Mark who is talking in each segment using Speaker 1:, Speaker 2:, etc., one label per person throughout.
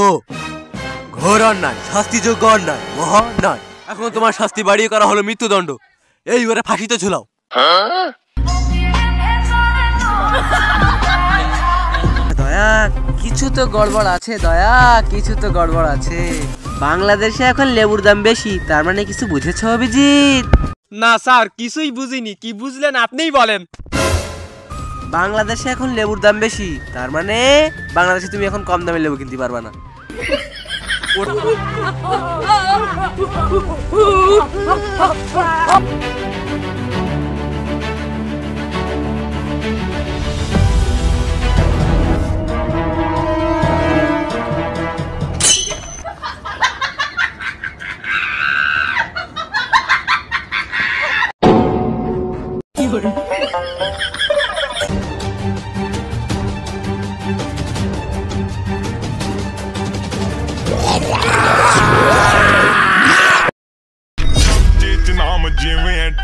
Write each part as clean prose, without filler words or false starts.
Speaker 1: ও ঘোর অন্যায়, শাস্তিযোগ্য অন্যায়, মহা অন্যায়। এখন তোমার শাস্তি বাড়িয়ে করা হলো মৃত্যুদণ্ড। এইবারে ফাঁসিতে ঝুলাও।
Speaker 2: দয়া, কিছু তো গড়বড় আছে দয়া, কিছু তো গড়বড় আছে। বাংলাদেশে এখন লেবুর দাম বেশি, তার মানে কিছু বুঝেছো অভিজিৎ?
Speaker 3: না স্যার, কিছুই বুঝিনি। কি বুঝলেন আপনিই বলেন।
Speaker 2: বাংলাদেশে এখন লেবুর দাম বেশি, তার মানে বাংলাদেশে তুমি এখন কম দামে লেবু কিনতে পারবা না।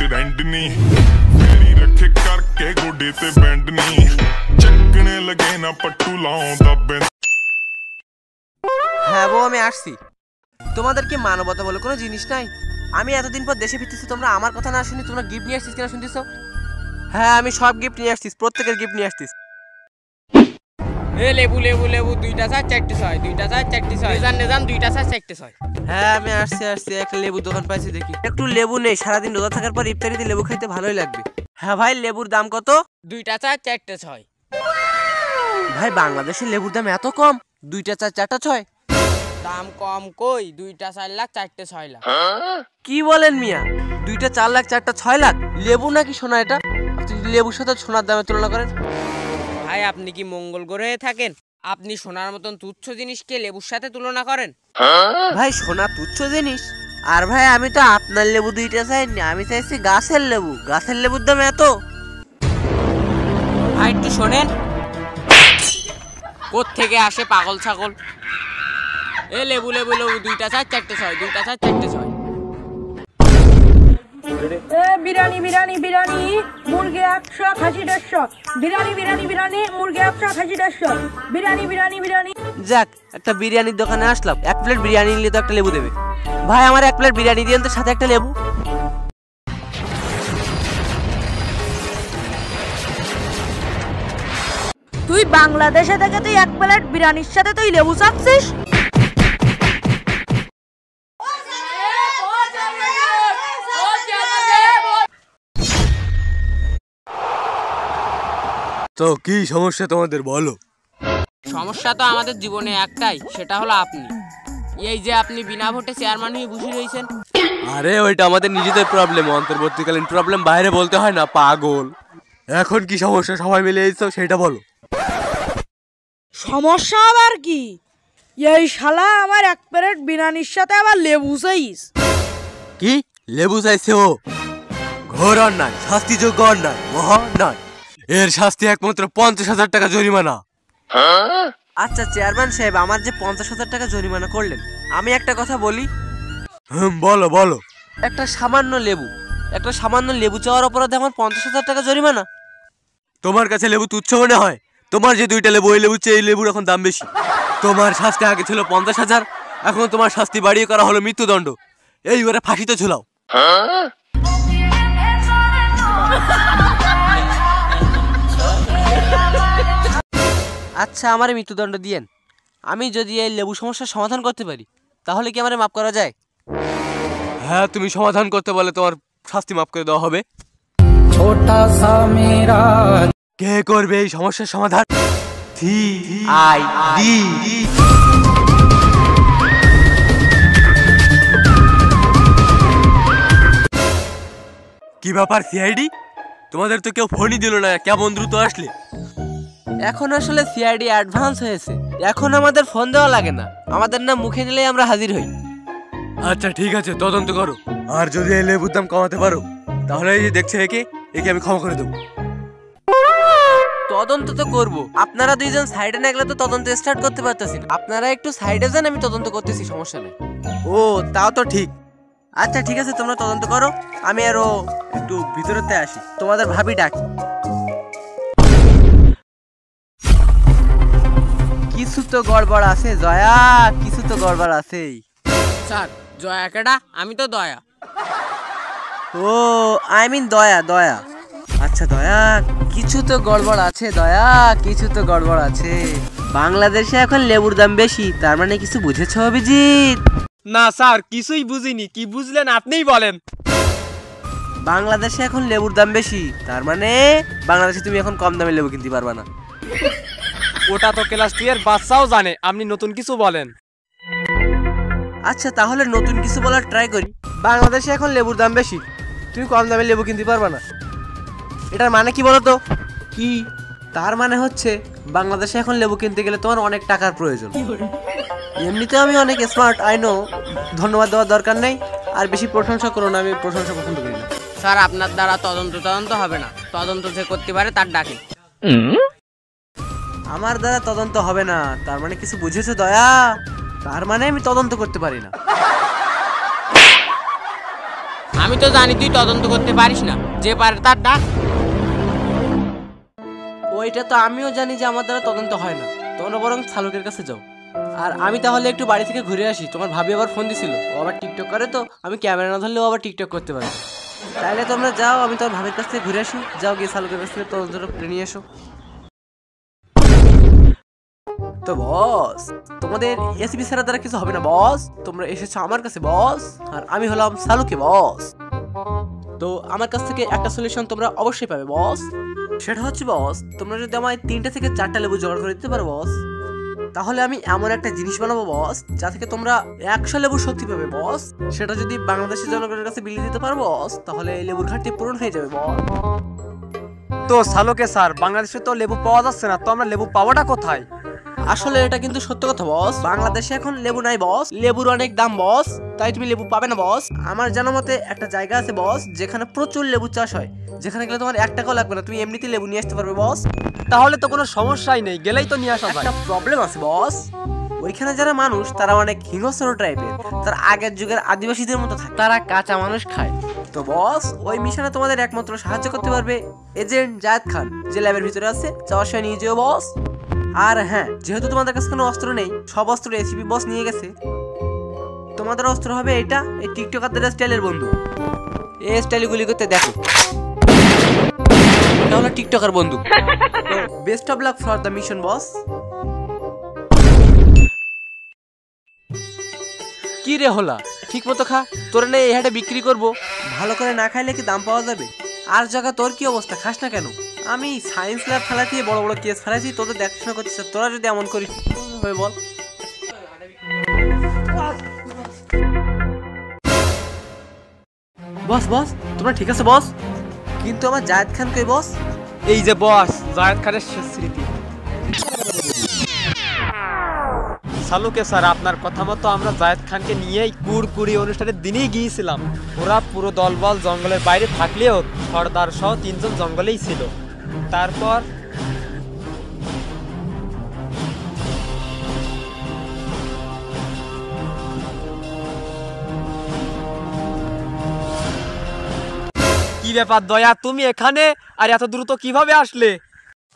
Speaker 4: ट्रेंड नहीं मेरी रखे करके गोडे ते बैंड नहीं चकने लगे ना पट्टू लाऊं दबे।
Speaker 2: হ্যাঁ বউ, আমি আসছি। তোমাদের কি মানবতা বলে কোনো জিনিস নাই? আমি এতদিন পর দেশে ফিরতেছি, তোমরা আমার কথা না শুনি তোমরা গিফট নিয়ে আসছিস কিনা শুনতেছো? হ্যাঁ, আমি সব গিফট নিয়ে আসছিস, প্রত্যেকের গিফট নিয়ে আসছিস।
Speaker 3: এ লেবু লেবু লেবু, 2টা স্যার 4টে 6, 2টা স্যার 4টে 6, নিজাম 2টা স্যার 4টে 6।
Speaker 2: হ্যাঁ, আমি আসছি। একটা লেবুর দোকান পাইছি, দেখি একটু লেবু নেই। সারাদিন রোজা থাকার পর ইফতারিতে লেবু খাইতে ভালোই লাগবে। হ্যাঁ ভাই, লেবুর দাম কত?
Speaker 3: 2টা স্যার 4টে 6।
Speaker 2: ভাই, বাংলাদেশে লেবুর দাম এত কম? 2টা 4, 4টা 6?
Speaker 3: দাম কম কই, 2টা 4 লাখ 4টে 6 লাখ।
Speaker 2: কি বলেন মিয়া? 2টা 4 লাখ 4টা 6 লাখ? লেবু নাকি সোনা? এটা লেবুর সাথে সোনার দামে তুলনা করেন?
Speaker 3: ভাই, আপনি কি মঙ্গল গ্রহে থাকেন? আপনি সোনার মতন তুচ্ছ জিনিসকে লেবুর সাথে তুলনা করেন?
Speaker 2: ভাই, সোনা তুচ্ছ জিনিস? আর ভাই, আমি তো আপনার লেবু 2টা চাইনি, আমি চাইছি গাছের লেবু। গাছের লেবুর দাম এত?
Speaker 3: ভাই একটু শোনেন, কোত্থেকে আসে পাগল ছাগল। এ লেবু লেবু লেবু, 2টা 4 4টে 6, 2টা 4 4টে 6।
Speaker 5: বিরিয়ানি বিরিয়ানি বিরিয়ানি, মুরগি 100, খাসি 150। বিরিয়ানি বিরিয়ানি বিরিয়ানি, মুরগি 100, খাসি 150। বিরিয়ানি বিরিয়ানি বিরিয়ানি।
Speaker 2: যাক, একটা বিরিয়ানির দোকানে আসলাম। 1 প্লেট বিরিয়ানি নিলে তো একটা লেবু দেবে। ভাই, আমার 1 প্লেট বিরিয়ানি দিন তো, সাথে একটা লেবু।
Speaker 5: তুই বাংলাদেশে থেকে তুই 1 প্লেট বিরিয়ানির সাথে তুই লেবু চাচ্ছিস?
Speaker 1: তো কি সমস্যা তোমাদের বলো?
Speaker 3: সমস্যা তো আমাদের জীবনে একটাই, সেটা হলো আপনি। এই যে আপনি বিনা ভোটে চেয়ারম্যান হয়ে বসে রয়েছেন।
Speaker 1: আরে ওইটা আমাদের নিজেদের প্রবলেম, অন্তর্বর্তীকালীন প্রবলেম বাইরে বলতে হয় না, পাগল। এখন কি সমস্যা সবাই মিলে এসো সেটা বলো।
Speaker 5: সমস্যা আবার কি? এই শালা আমার 1 প্লেট বিরিয়ানির সাথে আবার লেবু চাইস।
Speaker 1: কি লেবু চাইছে ও? ঘোর অন্যায়, শাস্তিযোগ্য অন্যায়, মহা অন্যায়। এর শাস্তি একমাত্র 50,000 টাকা জরিমানা।
Speaker 2: আচ্ছা চেয়ারম্যান সাহেব, আমার যে 50,000 টাকা জরিমানা করলেন, আমি একটা কথা বলি।
Speaker 1: বলো বলো।
Speaker 2: একটা সামান্য লেবু চাওয়ার অপরাধে আমার 50,000 টাকা জরিমানা?
Speaker 1: তোমার কাছে লেবু তুচ্ছ মনে হয়? তোমার যে 2টা লেবু, ওই লেবু চেয়ে এই লেবুর এখন দাম বেশি। তোমার শাস্তি আগে ছিল 50,000, এখন তোমার শাস্তি বাড়িয়ে করা হলো মৃত্যুদণ্ড। এইবারে ফাঁসিতে ঝুলাও।
Speaker 2: আচ্ছা, আমার মৃত্যুদণ্ড দিয়েন। আমি যদি এই লেবু সমস্যার সমাধান করতে পারি, তাহলে কি আমারে মাফ করা যায়?
Speaker 1: হ্যাঁ, তুমি সমাধান করতে বলে তোমার শাস্তি মাফ করে দেওয়া হবে। কে করবে এই সমস্যার সমাধান? CID। কি ব্যাপার CID? তোমাদের তো কেউ ফোনই দিল না, কেমন দ্রুত আসলে?
Speaker 2: এখন আসলে CID অ্যাডভান্স হয়েছে, এখন আমাদের ফোন দেওয়া লাগে না, আমাদের নাম মুখে নিলেই আমরা হাজির হই।
Speaker 1: আচ্ছা ঠিক আছে, তদন্ত করো। আর যদি এই লেবুর দাম কমাতে পারো, তাহলে এই যে দেখছে একে আমি ক্ষমা করে দেবো।
Speaker 2: তদন্ত তো করবো, আপনারা 2জন সাইডে না গেলে তো তদন্ত স্টার্ট করতে পারতেছি না। আপনারা একটু সাইডে যান, আমি তদন্ত করতেছি, সমস্যা নেই।
Speaker 1: ও, তাও তো ঠিক।
Speaker 2: আচ্ছা ঠিক আছে, তোমরা তদন্ত করো, আমি আরো একটু ভিতরেতে আসি, তোমাদের ভাবি ডাকি। কি কিছু তো গড়বড় আছে জয়া, কিছু তো গড়বড় আছেই।
Speaker 3: স্যার জয়া কেডা? আমি তো দয়া।
Speaker 2: ও আই মিন দয়া, দয়া। আচ্ছা দয়া, কিছু তো গড়বড় আছে দয়া, কিছু তো গড়বড় আছে। বাংলাদেশে এখন লেবুর দাম বেশি, তার মানে কিছু বুঝেছো অভিজিৎ?
Speaker 1: না স্যার, কিছুই বুঝিনি। কি বুঝলেন আপনিই বলেন।
Speaker 2: বাংলাদেশে এখন লেবুর দাম বেশি, তার মানে বাংলাদেশে তুমি এখন কম দামে লেবু কিনতে পারবা না।
Speaker 1: ওটা তো ক্লাস 2 এর বাচ্চাও জানে। আপনি নতুন কিছু বলেন।
Speaker 2: আচ্ছা তাহলে নতুন কিছু বলার ট্রাই করি। বাংলাদেশে এখন লেবুর দাম বেশি, তুমি কম দামে লেবু কিনতে পারবা না। এটার মানে কি বলো তো? কি? তার মানে হচ্ছে বাংলাদেশে এখন লেবু কিনতে গেলে তোমার অনেক টাকার প্রয়োজন। এমনিতেও আমি অনেক স্মার্ট, আই নো, ধন্যবাদ দেওয়ার দরকার নেই। আর বেশি প্রশংসা করো না, আমি প্রশংসা পছন্দ করি না।
Speaker 3: স্যার আপনার দ্বারা তদন্ত হবে না, তদন্ত যে করতে পারে তার ডাকে।
Speaker 2: আমার দ্বারা তদন্ত হবে না, তার মানে কিছু বুঝেছো দয়া? তার মানে আমি তদন্ত করতে পারি না।
Speaker 3: আমি তো জানি তুই তদন্ত করতে পারিস না, যে পারে তার ডাক।
Speaker 2: ওইটা তো আমিও জানি যে আমার দ্বারা তদন্ত হয় না। তোমরা বরং শালুকের কাছে যাও। আর আমি তাহলে একটু বাড়ি থেকে ঘুরে আসি। তোমার ভাবি আবার ফোন দিছিল, ও আবার টিকটক করে, তো আমি ক্যামেরা না ধরলেও আবার টিকটক করতে পারি। তাইলে তোমরা যাও, আমি তোমার ভাবির কাছ থেকে ঘুরে আসি। যাও গিয়ে শালুকের কাছ থেকে তদন্তটা করে নিয়ে এসো। তো বস, তোমাদের এসিপি স্যারের দ্বারা কিছু হবে না বস। তোমরা এসেছো আমার কাছে বস, আর আমি হলাম শালুকে বস। তো আমার কাছ থেকে একটা সলিউশন তোমরা অবশ্যই পাবে বস। সেটা হচ্ছে বস, তোমরা যদি আমায় 3টা থেকে 4টা লেবু জোগাড় করে দিতে পারো বস, তাহলে আমি এমন একটা জিনিস বানাবো বস, যা থেকে তোমরা 100 লেবুর শক্তি পাবে বস। সেটা যদি বাংলাদেশের জনগণের কাছে বিলিয়ে দিতে পারো বস, তাহলে এই লেবুর ঘাটতি পূরণ হয়ে যাবে বস।
Speaker 1: তো শালুকে স্যার, বাংলাদেশে তো লেবু পাওয়া যাচ্ছে না, তো আমরা লেবু পাওয়াটা কোথায়?
Speaker 2: আসলে এটা কিন্তু সত্য কথা বস। বাংলাদেশে এখন লেবু নাই বস, লেবুর অনেক দাম বস, তাই তুমি লেবু পাবে না বস। আমার জানা মতে একটা জায়গা আছে বস, যেখানে প্রচুর লেবু চাষ হয়, যেখানে গেলে তোমার 1 টাকাও লাগবে না, তুমি এমনিতেই লেবু নিয়ে আসতে পারবে বস।
Speaker 1: তাহলে তো কোনো সমস্যাই নেই, গেলেই তো নিয়ে আসা যায়।
Speaker 2: একটা প্রবলেম আছে বস, ওইখানে যারা মানুষ তারা অনেক হিংস্র টাইপের, তারা আগের যুগের আদিবাসীদের মতো থাকে, তারা কাঁচা মানুষ খায়। তো বস, ওই মিশনে তোমাদের একমাত্র সাহায্য করতে পারবে এজেন্ট জায়েদ খান, যে ল্যাবের ভিতরে আছে। যাওয়ার সময় নিয়ে যেও বস। আর হ্যাঁ, যেহেতু তোমাদের কাছে কোনো অস্ত্র নেই, সব অস্ত্র এসিপি বস নিয়ে গেছে, তোমাদের অস্ত্র হবে এটা, এই টিকটকারদের স্টাইলের বন্ধু। এই স্টাইল গুলি করতে দেখো, এটা হলো টিকটকার বন্ধু। Best of luck for the mission boss. কি রে হলা, ঠিক মতো খা, তোর না এই হাটে বিক্রি করবো। ভালো করে না খাইলে কি দাম পাওয়া যাবে? আর জায়গা তোর কি অবস্থা, খাস না কেন? আমি সায়েন্স ল্যাব ফেলাতে বড় বড় কেস ফেলাইছি, তোদের দেখাশোনা করছিস, তোরা যদি এমন করিস বল। বস বস, তোমরা ঠিক আছে বস? কিন্তু আমার জায়েদ খান কই বস?
Speaker 1: এই যে বস, জায়েদ খানের শেষ স্মৃতি। শালুকে স্যার, আপনার কথা মতো আমরা জায়েদ খানকে নিয়েই কুড়কুড়ি অনুষ্ঠানের দিনেই গিয়েছিলাম। ওরা পুরো দলবল জঙ্গলের বাইরে থাকলেও সর্দার সহ 3 জন জঙ্গলেই ছিল। তারপর কি ব্যাপার দয়া, তুমি এখানে আর এত দ্রুত কিভাবে আসলে?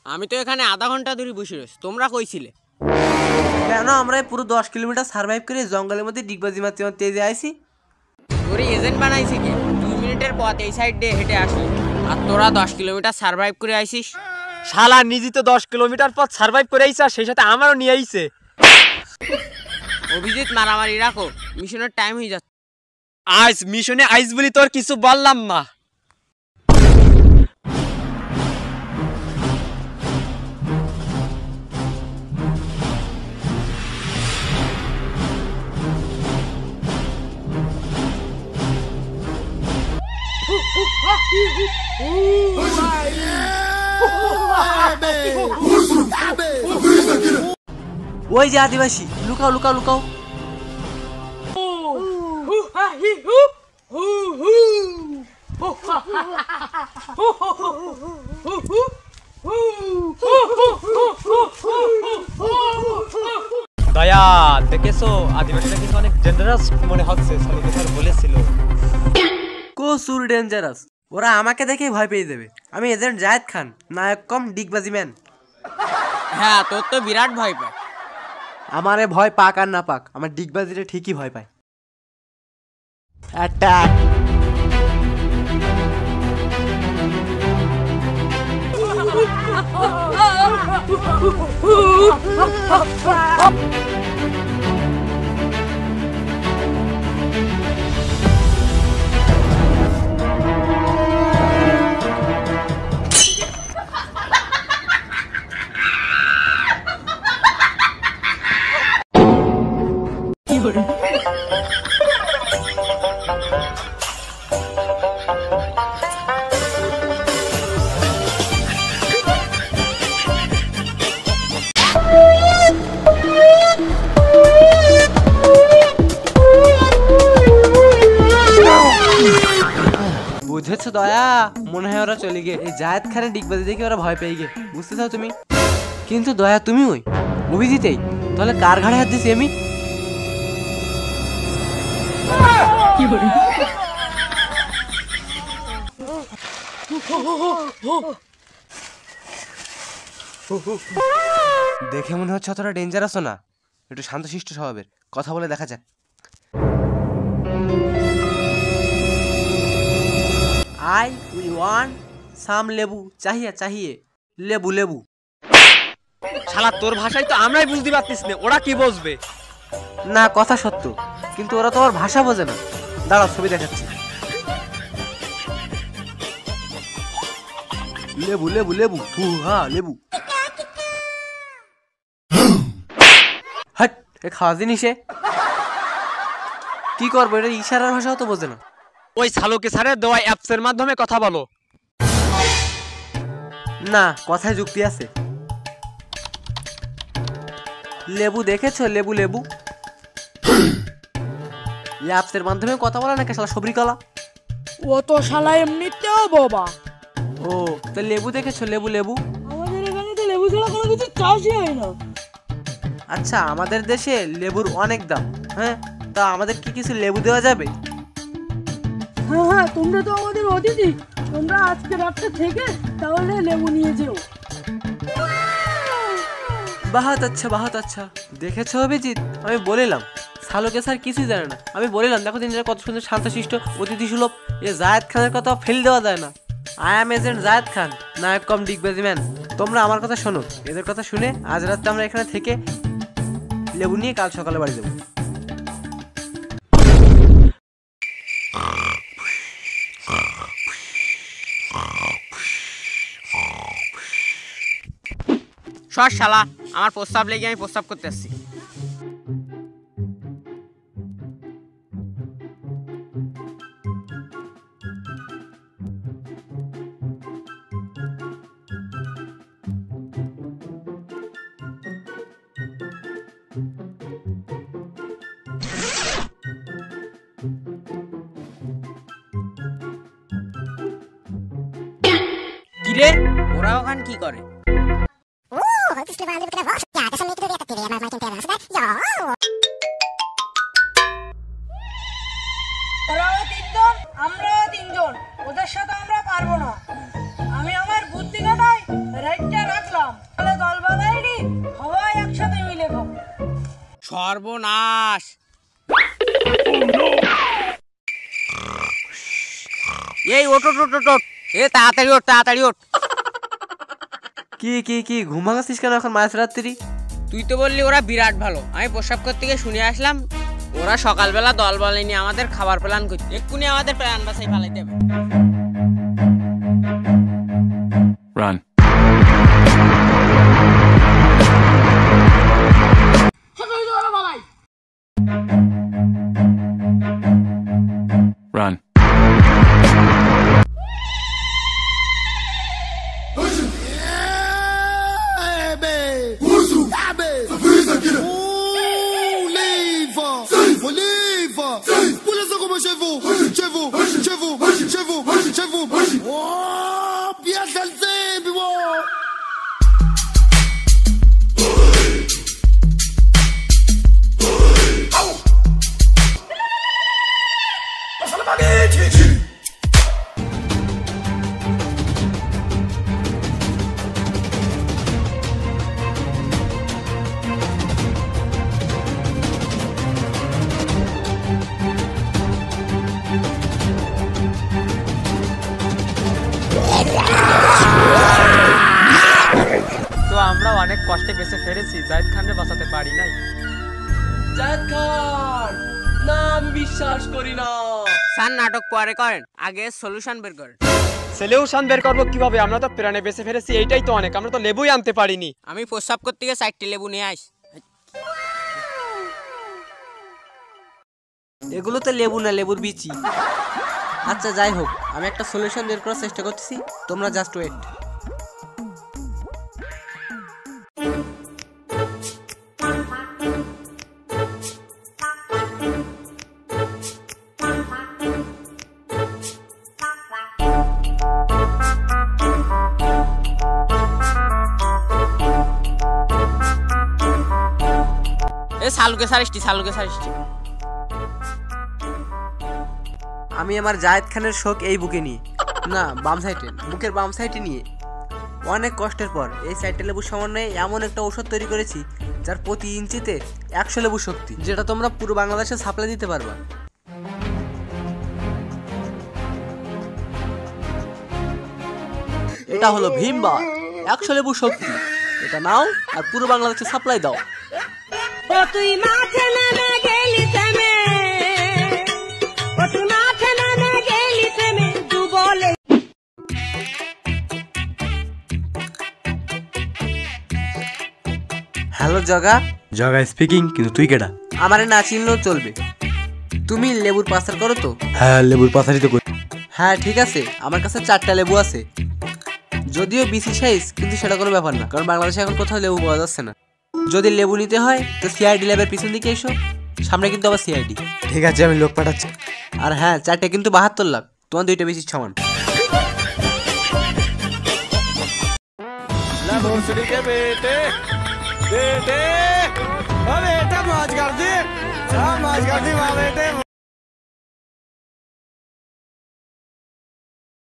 Speaker 3: আমি তো এখানে আধা ঘন্টা ধরে বসে রয়েছি, তোমরা কইছিলে?
Speaker 2: কেন, আমরা পুরো 10 কিলোমিটার সার্ভাইভ করে জঙ্গলের মধ্যে ডিগবাজি মারতে মারতে তেজে আইছি।
Speaker 3: তোরই এজেন্ট বানাইছে কি? 2 মিনিটের পথ এই সাইড দিয়ে হেঁটে আসলি, আর তোরা 10 কিলোমিটার সার্ভাইভ করে আইছিস।
Speaker 1: শালা নিজে তো 10 কিলোমিটার পথ সার্ভাইভ করে আইছে, আর সেই সাথে আমারও নিয়ে আইছে।
Speaker 3: অভিজিৎ, মারামারি রাখো, মিশনের টাইম হয়ে যাচ্ছে।
Speaker 1: আজ মিশনে আইস বলি তোর কিছু বললাম না।
Speaker 2: ওই যে আদিবাসী, লুকাও লুকাও লুকাও।
Speaker 1: দয়া, দেখেছো আদিবাসীরা কিন্তু অনেক ডেঞ্জারাস মনে হচ্ছে, শালুকে স্যার বলেছিল।
Speaker 2: প্রচুর ডেঞ্জারাস, ওরা আমাকে দেখেই ভয় পেয়ে যাবে। আমি এজেন্ট জায়েদ খান, নায়ক কম ডিগবাজি ম্যান।
Speaker 3: হ্যাঁ, তোর তো বিরাট ভয় পায়।
Speaker 2: আমারে ভয় পাক আর না পাক, আমার ডিগবাজিটা ঠিকই ভয় পায়। অ্যাটাক! বুঝেছো দয়া, মনে হয় ওরা চলে গিয়ে এই জায়েদ খানের ডিগবাজি দেখে ওরা ভয় পেয়ে গিয়ে, বুঝতে চাও তুমি? কিন্তু দয়া তুমি ওই অভিজিতেই, তাহলে কার ঘাড়ে হাত দিছি আমি? দেখে মনে হচ্ছে অতটা ডেঞ্জারাসও না, একটু শান্তশিষ্ট স্বভাবের, কথা বলে দেখা যাক। I we want some লেবু চাহিয়ে লেবু লেবু।
Speaker 1: শালা তোর ভাষায় তো আমরাই বুঝতে পারতিস না, ওরা কি বুঝবে?
Speaker 2: না কথা সত্য, কিন্তু ওরা তো আমার ভাষা বোঝে না। দাঁড়াও ছবি দেখাচ্ছি। লেবু লেবু লেবু হ্যাঁ লেবু। হাট, এ খাওয়া জিনিসে কি করবো? এটা ইশারার ভাষাও তো বোঝে না।
Speaker 1: ওই শালুকে স্যারের দেওয়া অ্যাপসের মাধ্যমে কথা বলো।
Speaker 2: না, কথায় যুক্তি আছে। লেবু দেখেছো? লেবু লেবু অ্যাপসের মাধ্যমে কথা বলা নাকি শালা সবরি কলা?
Speaker 5: ও তো শালা এমনিতেও বাবা।
Speaker 2: ও তো লেবু দেখেছো? লেবু লেবু।
Speaker 5: আমাদের এখানে তো লেবু ছাড়া কোনো কিছু চাষই হয় না।
Speaker 2: আচ্ছা, আমাদের দেশে লেবুর অনেক দাম, হ্যাঁ, তা আমাদের কি কিছু লেবু দেওয়া যাবে?
Speaker 5: হ্যাঁ হ্যাঁ, তোমরা তো আমাদের অতিথি, তোমরা আজকে রাতটা থেকে তাহলে লেবু নিয়ে যেও।
Speaker 2: বাহাত আচ্ছা। দেখেছো অভিজিৎ, আমি বলিলাম শালুকে স্যার কিছুই জানে না। আমি বলিলাম দেখো তিনি কত সুন্দর শান্তশিষ্ট অতিথি সুলভ। এ জায়েদ খানের কথা ফেল দেওয়া যায় না। I am agent Zayed Khan, নায়ক কম ডিগবাজি ম্যান। তোমরা আমার কথা শোনো, এদের কথা শুনে আজ রাতে আমরা এখানে থেকে লেবু নিয়ে কাল সকালে বাড়ি যাবো।
Speaker 3: সর শালা, আমার প্রস্তাব লেগে আমি প্রস্তাব করতে আসছি। কিরে, ওরা ওখানে কি করে?
Speaker 5: ওরাও তিনজন, আমরাও তিনজন, ওদের সাথে আমরা পারবো না। আমি আমার বুদ্ধি কাটাই রাইটটা রাখলাম, তাহলে দল বানাইনি সবাই একসাথে মিলে খাবো।
Speaker 3: সর্বনাশ! এই ওট ওট ওট ওট, এ তাড়াতাড়ি ওঠ।
Speaker 2: কি ঘুমাগাছিস কেন এখন মাঝরাত্রি?
Speaker 3: তুই তো বললি ওরা বিরাট ভালো, আমি প্রস্রাব করতে গিয়ে শুনে আসলাম ওরা সকালবেলা দল বলেনি আমাদের খাবার প্ল্যান করছে। এক্ষুনি আমাদের প্ল্যান বাসাই ফালাই দেবে।
Speaker 6: Run. Run.
Speaker 1: বেঁচে ফেরেছি, জায়েদ খানরে বাঁচাতে পারি নাই।
Speaker 2: জায়েদ খান, না আমি বিশ্বাস করি না।
Speaker 3: স্যার নাটক পরে করেন, আগে সলিউশন বের করেন।
Speaker 1: সলিউশন বের করবো কিভাবে? আমরা তো প্রাণে বেঁচে ফেরেছি, এইটাই তো অনেক। আমরা তো লেবুই আনতে পারিনি।
Speaker 3: আমি প্রস্রাব করতে গিয়ে 4টি লেবু নিয়ে আস।
Speaker 2: এগুলো তো লেবু না, লেবুর বিচি। আচ্ছা যাই হোক, আমি একটা সলিউশন বের করার চেষ্টা করতেছি, তোমরা জাস্ট ওয়েট।
Speaker 3: এ সালুকে সারিস্টি, সালুকে সারিস্টি।
Speaker 2: আমি আমার জায়েদ খানের শোক এই বুকে নিয়ে, না বাম সাইডে, বুকের বাম সাইডে নিয়ে অনেক কষ্টের পর এই 4টা লেবুর সমন্বয়ে এমন একটা ঔষধ তৈরি করেছি যার প্রতি ইঞ্চিতে 100 লেবু শক্তি, যেটা তোমরা পুরো বাংলাদেশে সাপ্লাই দিতে পারবা। এটা হলো ভীমবার 100 লেবু শক্তি। এটা নাও আর পুরো বাংলাদেশে সাপ্লাই দাও।
Speaker 5: ও তুই মাঠে নেমে গেলি থেমে, ও তুই মাঠে নেমে গেলি থেমে, তু বলে
Speaker 2: হ্যালো জগা।
Speaker 7: জগা স্পিকিং, কিন্তু তুই কেডা?
Speaker 2: আমারে না চিনলেও চলবে। তুমি লেবুর পাচার করো তো?
Speaker 7: হ্যাঁ, লেবুর পাশারি তো করি।
Speaker 2: হ্যাঁ ঠিক আছে, আমার কাছে 4টা লেবু আছে, যদিও বিসি সাইজ, কিন্তু সেটা কোনো ব্যাপার না, কারণ বাংলাদেশে এখন কোথাও লেবু পাওয়া যাচ্ছে না। যদি লেবু নিতে হয় তো সিআইডি ল্যাবের পিছন দিকে এসো, সামনে কিন্তু আবার সিআইডি।
Speaker 7: ঠিক আছে, আমি লোক পাঠাচ্ছি।
Speaker 2: আর হ্যাঁ, 4টে কিন্তু 72 লাখ, তোমার 2টা বেশি সমান।
Speaker 8: भोसड़ी के बेटे बेटे, ओ बेटा मौज कर दी, मौज कर दी माँ बेटे।